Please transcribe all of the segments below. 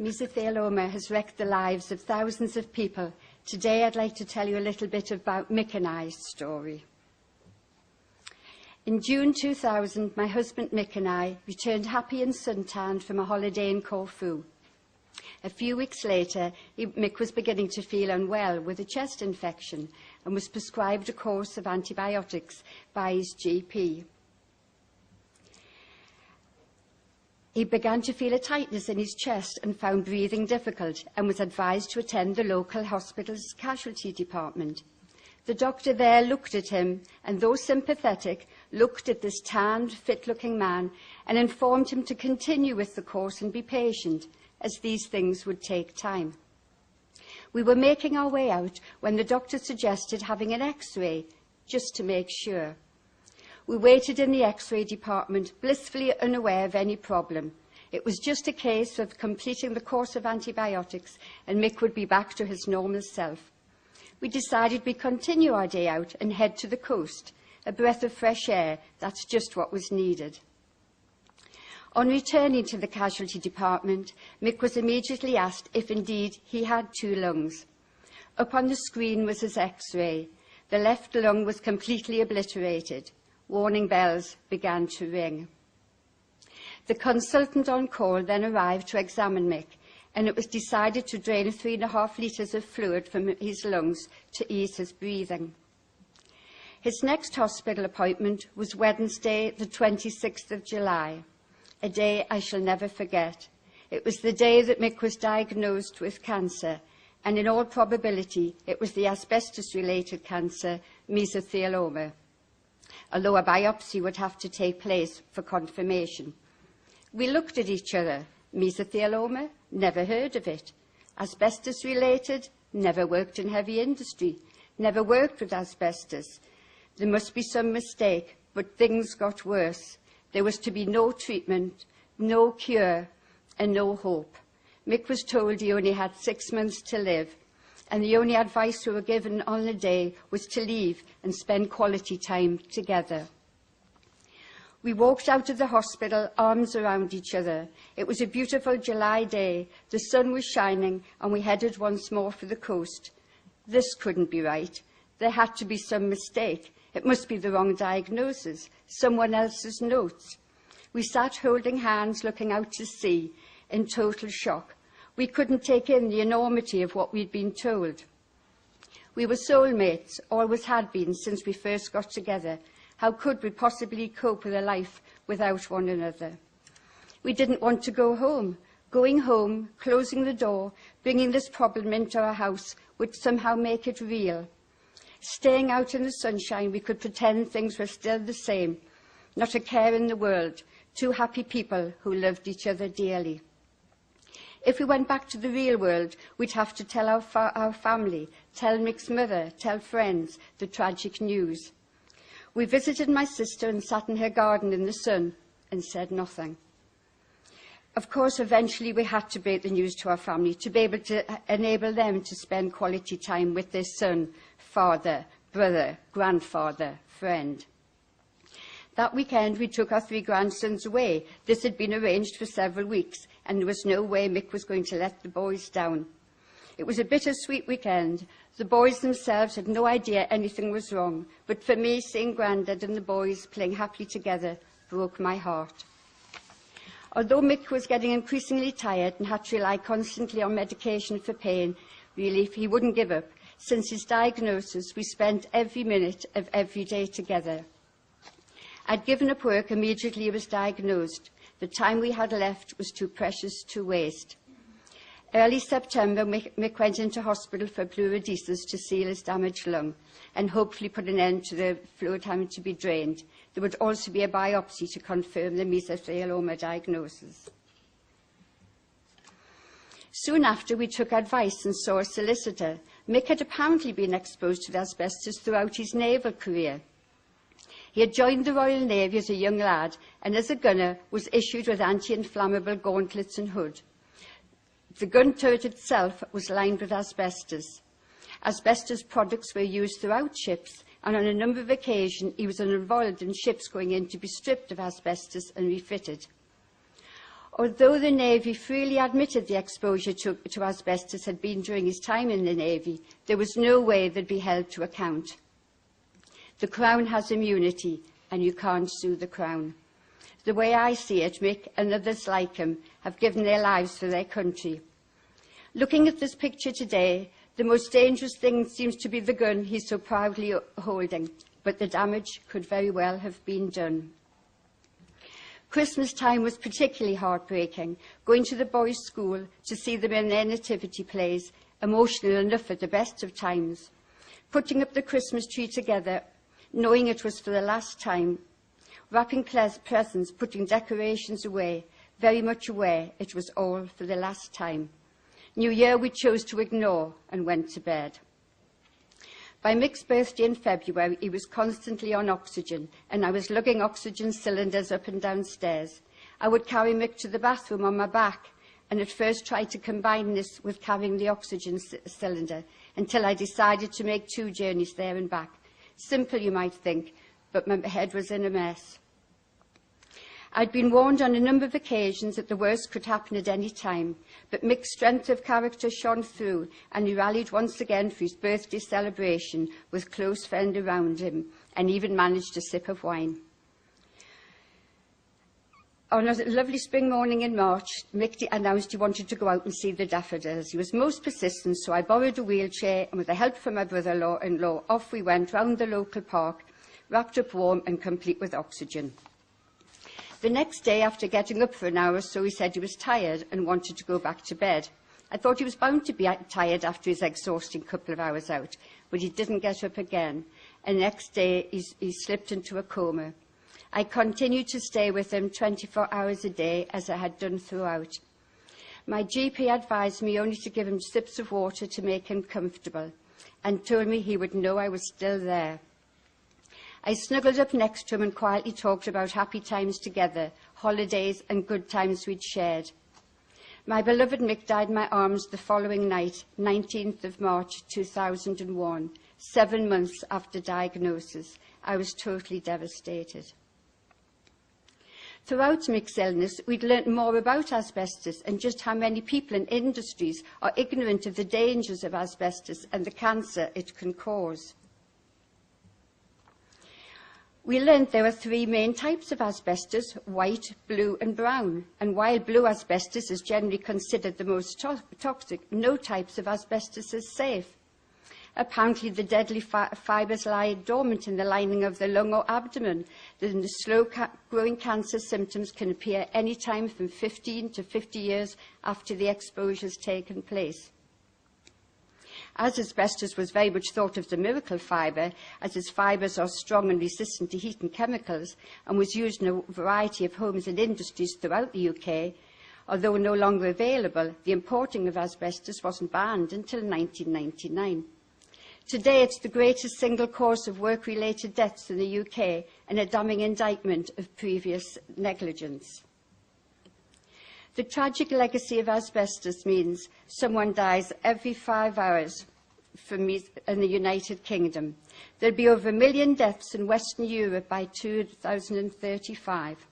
Mesothelioma has wrecked the lives of thousands of people. Today I'd like to tell you a little bit about Mick and I's story. In June 2000, my husband Mick and I returned happy and suntanned from a holiday in Corfu. A few weeks later, Mick was beginning to feel unwell with a chest infection and was prescribed a course of antibiotics by his GP. He began to feel a tightness in his chest and found breathing difficult and was advised to attend the local hospital's casualty department. The doctor there looked at him and, though sympathetic, looked at this tanned, fit-looking man and informed him to continue with the course and be patient, as these things would take time. We were making our way out when the doctor suggested having an X-ray, just to make sure. We waited in the X-ray department, blissfully unaware of any problem. It was just a case of completing the course of antibiotics and Mick would be back to his normal self. We decided we'd continue our day out and head to the coast. A breath of fresh air, that's just what was needed. On returning to the casualty department, Mick was immediately asked if indeed he had 2 lungs. Up on the screen was his X-ray. The left lung was completely obliterated. Warning bells began to ring. The consultant on call then arrived to examine Mick, and it was decided to drain 3.5 litres of fluid from his lungs to ease his breathing. His next hospital appointment was Wednesday, the 26th of July, a day I shall never forget. It was the day that Mick was diagnosed with cancer, and in all probability it was the asbestos-related cancer, mesothelioma, although a biopsy would have to take place for confirmation. We looked at each other. Mesothelioma? Never heard of it. Asbestos-related? Never worked in heavy industry. Never worked with asbestos. There must be some mistake, but things got worse. There was to be no treatment, no cure, and no hope. Mick was told he only had 6 months to live, and the only advice we were given on the day was to leave and spend quality time together. We walked out of the hospital, arms around each other. It was a beautiful July day. The sun was shining, and we headed once more for the coast. This couldn't be right. There had to be some mistake. It must be the wrong diagnosis, someone else's notes. We sat holding hands, looking out to sea, in total shock. We couldn't take in the enormity of what we'd been told. We were soulmates, always had been since we first got together. How could we possibly cope with a life without one another? We didn't want to go home. Going home, closing the door, bringing this problem into our house would somehow make it real. Staying out in the sunshine, we could pretend things were still the same. Not a care in the world. 2 happy people who loved each other dearly. If we went back to the real world, we'd have to tell our family, tell Mick's mother, tell friends the tragic news. We visited my sister and sat in her garden in the sun and said nothing. Of course, eventually we had to break the news to our family to be able to enable them to spend quality time with their son, father, brother, grandfather, friend. That weekend, we took our 3 grandsons away. This had been arranged for several weeks, and there was no way Mick was going to let the boys down. It was a bittersweet weekend. The boys themselves had no idea anything was wrong, but for me, seeing Grandad and the boys playing happily together broke my heart. Although Mick was getting increasingly tired and had to rely constantly on medication for pain relief, he wouldn't give up. Since his diagnosis, we spent every minute of every day together. I'd given up work immediately he was diagnosed. The time we had left was too precious to waste. Early September, Mick went into hospital for pleurodesis to seal his damaged lung and hopefully put an end to the fluid having to be drained. There would also be a biopsy to confirm the mesothelioma diagnosis. Soon after, we took advice and saw a solicitor. Mick had apparently been exposed to the asbestos throughout his naval career. He had joined the Royal Navy as a young lad and, as a gunner, was issued with anti-inflammable gauntlets and hood. The gun turret itself was lined with asbestos. Asbestos products were used throughout ships, and on a number of occasions he was involved in ships going in to be stripped of asbestos and refitted. Although the Navy freely admitted the exposure to asbestos had been during his time in the Navy, there was no way they'd be held to account. The Crown has immunity, and you can't sue the Crown. The way I see it, Mick and others like him have given their lives for their country. Looking at this picture today, the most dangerous thing seems to be the gun he's so proudly holding, but the damage could very well have been done. Christmas time was particularly heartbreaking, going to the boys' school to see them in their nativity plays, emotional enough at the best of times, putting up the Christmas tree together, knowing it was for the last time, wrapping presents, putting decorations away, very much aware it was all for the last time. New Year we chose to ignore and went to bed. By Mick's birthday in February, he was constantly on oxygen, and I was lugging oxygen cylinders up and down stairs. I would carry Mick to the bathroom on my back, and at first tried to combine this with carrying the oxygen cylinder, until I decided to make 2 journeys there and back. Simple, you might think, but my head was in a mess. I'd been warned on a number of occasions that the worst could happen at any time, but Mick's strength of character shone through, and he rallied once again for his birthday celebration with close friends around him, and even managed a sip of wine. On a lovely spring morning in March, Mick announced he wanted to go out and see the daffodils. He was most persistent, so I borrowed a wheelchair, and with the help from my brother-in-law, off we went round the local park, wrapped up warm and complete with oxygen. The next day, after getting up for an hour or so, he said he was tired and wanted to go back to bed. I thought he was bound to be tired after his exhausting couple of hours out, but he didn't get up again, and next day he slipped into a coma. I continued to stay with him 24 hours a day, as I had done throughout. My GP advised me only to give him sips of water to make him comfortable, and told me he would know I was still there. I snuggled up next to him and quietly talked about happy times together, holidays and good times we'd shared. My beloved Mick died in my arms the following night, 19th of March 2001, 7 months after diagnosis. I was totally devastated. Throughout Mick's illness, we'd learnt more about asbestos and just how many people in industries are ignorant of the dangers of asbestos and the cancer it can cause. We learned there are 3 main types of asbestos: white, blue and brown. And while blue asbestos is generally considered the most toxic, no types of asbestos is safe. Apparently, the deadly fibres lie dormant in the lining of the lung or abdomen. The slow-growing cancer symptoms can appear any time from 15 to 50 years after the exposure has taken place. As asbestos was very much thought of the miracle fibre, as its fibres are strong and resistant to heat and chemicals, and was used in a variety of homes and industries throughout the UK, although no longer available, the importing of asbestos wasn't banned until 1999. Today, it's the greatest single cause of work-related deaths in the UK, and a damning indictment of previous negligence. The tragic legacy of asbestos means someone dies every 5 hours in the United Kingdom. There will be over 1 million deaths in Western Europe by 2035.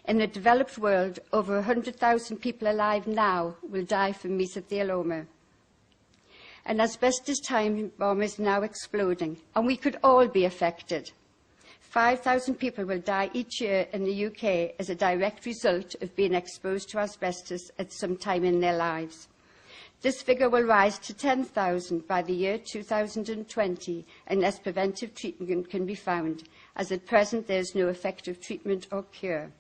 In the developed world, over 100,000 people alive now will die from mesothelioma. An asbestos time bomb is now exploding, and we could all be affected. 5,000 people will die each year in the UK as a direct result of being exposed to asbestos at some time in their lives. This figure will rise to 10,000 by the year 2020 unless preventive treatment can be found, as at present there is no effective treatment or cure.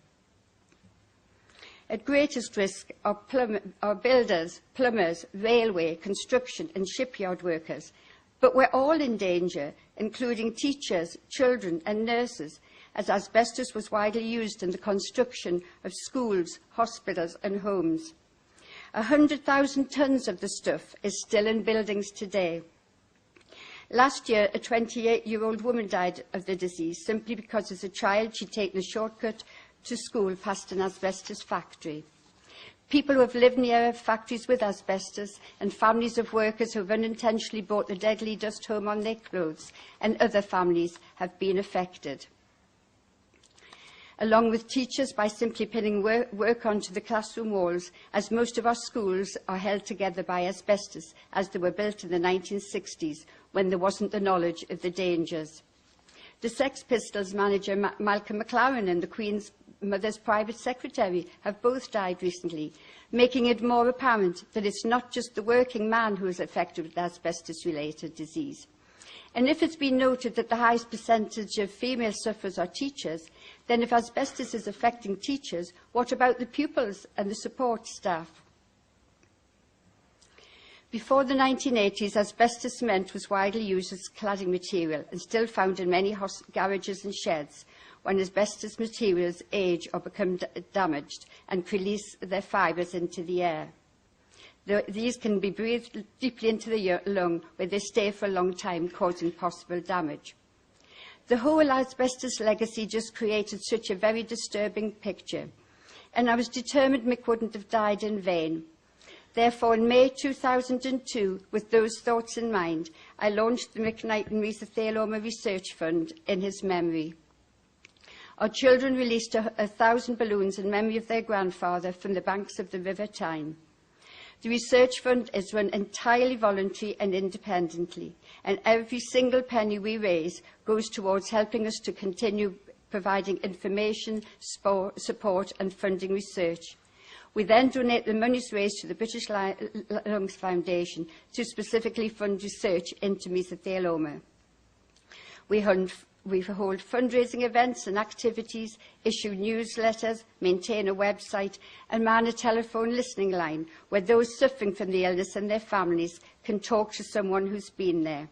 At greatest risk are builders, plumbers, railway, construction and shipyard workers. But we're all in danger, including teachers, children and nurses, as asbestos was widely used in the construction of schools, hospitals and homes. 100,000 tonnes of the stuff is still in buildings today. Last year, a 28-year-old woman died of the disease simply because as a child she'd taken a shortcut to school past an asbestos factory. People who have lived near factories with asbestos, and families of workers who have unintentionally brought the deadly dust home on their clothes, and other families have been affected. along with teachers by simply pinning work onto the classroom walls, as most of our schools are held together by asbestos, as they were built in the 1960s, when there wasn't the knowledge of the dangers. The Sex Pistols manager Malcolm McLaren and the Queen's Mother's private secretary have both died recently, making it more apparent that it's not just the working man who is affected with asbestos-related disease. And if it's been noted that the highest percentage of female sufferers are teachers, then if asbestos is affecting teachers, what about the pupils and the support staff? Before the 1980s, asbestos cement was widely used as cladding material and still found in many garages and sheds when asbestos materials age or become damaged and release their fibres into the air. These can be breathed deeply into the lung, where they stay for a long time, causing possible damage. The whole asbestos legacy just created such a very disturbing picture, and I was determined Mick wouldn't have died in vain. Therefore, in May 2002, with those thoughts in mind, I launched the Mick Knighton Mesothelioma Research Fund in his memory. Our children released 1,000 balloons in memory of their grandfather from the banks of the River Tyne. The research fund is run entirely voluntary and independently, and every single penny we raise goes towards helping us to continue providing information, support and funding research. We then donate the monies raised to the British Lungs Foundation to specifically fund research into mesothelioma. We hold fundraising events and activities, issue newsletters, maintain a website and man a telephone listening line where those suffering from the illness and their families can talk to someone who's been there.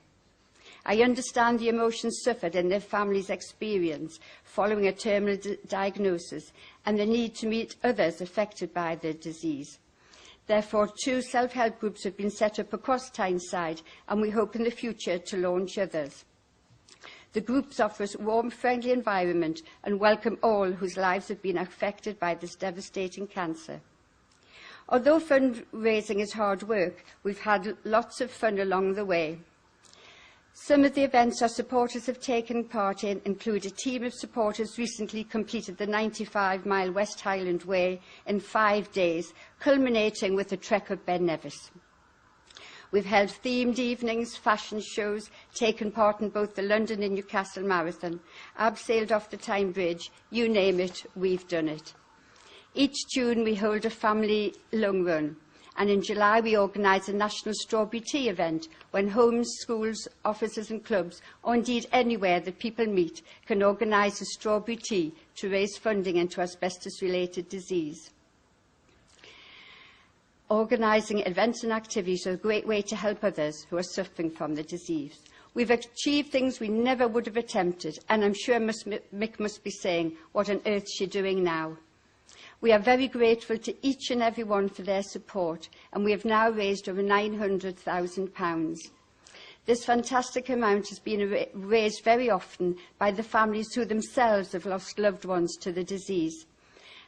I understand the emotions suffered in their families' experience following a terminal diagnosis and the need to meet others affected by the disease. Therefore, 2 self-help groups have been set up across Tyneside, and we hope in the future to launch others. The groups offer a warm, friendly environment and welcome all whose lives have been affected by this devastating cancer. Although fundraising is hard work, we've had lots of fun along the way. Some of the events our supporters have taken part in include a team of supporters recently completed the 95-mile West Highland Way in 5 days, culminating with a trek up Ben Nevis. We've held themed evenings, fashion shows, taken part in both the London and Newcastle Marathon, abseiled off the Tyne Bridge, you name it, we've done it. Each June we hold a family lung run, and in July we organise a national strawberry tea event when homes, schools, offices and clubs, or indeed anywhere that people meet, can organise a strawberry tea to raise funding into asbestos-related disease. Organising events and activities is a great way to help others who are suffering from the disease. We've achieved things we never would have attempted, and I'm sure Mick must be saying, what on earth is she doing now? We are very grateful to each and every one for their support, and we have now raised over £900,000. This fantastic amount has been raised very often by the families who themselves have lost loved ones to the disease.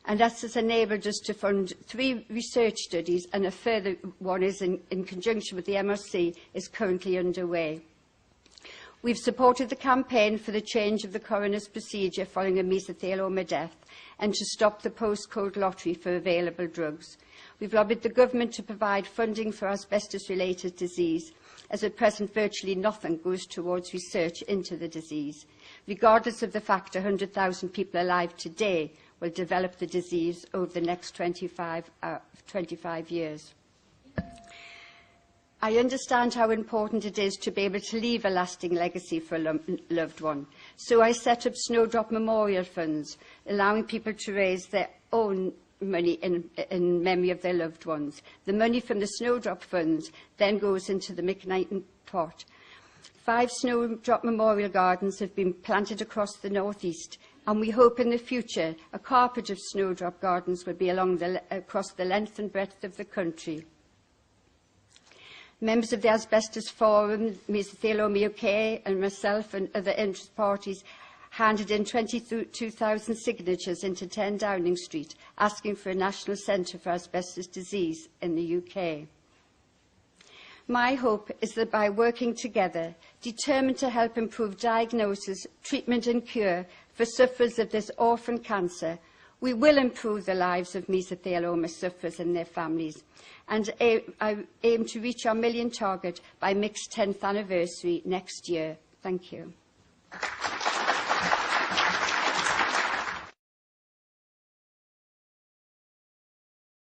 And that has enabled us to fund 3 research studies, and a further one is in conjunction with the MRC is currently underway. We've supported the campaign for the change of the coroner's procedure following a mesothelioma death and to stop the postcode lottery for available drugs. We've lobbied the government to provide funding for asbestos-related disease, as at present virtually nothing goes towards research into the disease, regardless of the fact 100,000 people alive today will develop the disease over the next 25 years. I understand how important it is to be able to leave a lasting legacy for a loved one, so I set up Snowdrop Memorial Funds, allowing people to raise their own money in memory of their loved ones. The money from the Snowdrop Funds then goes into the Mick Knighton pot. 5 Snowdrop Memorial Gardens have been planted across the North East, and we hope in the future a carpet of Snowdrop Gardens will be across the length and breadth of the country. Members of the Asbestos Forum, Mesothelioma UK and myself and other interest parties handed in 22,000 signatures into 10 Downing Street, asking for a national centre for asbestos disease in the UK. My hope is that by working together, determined to help improve diagnosis, treatment and cure for sufferers of this orphan cancer, we will improve the lives of mesothelioma sufferers and their families, and I aim to reach our million target by Mick's 10th anniversary next year. Thank you.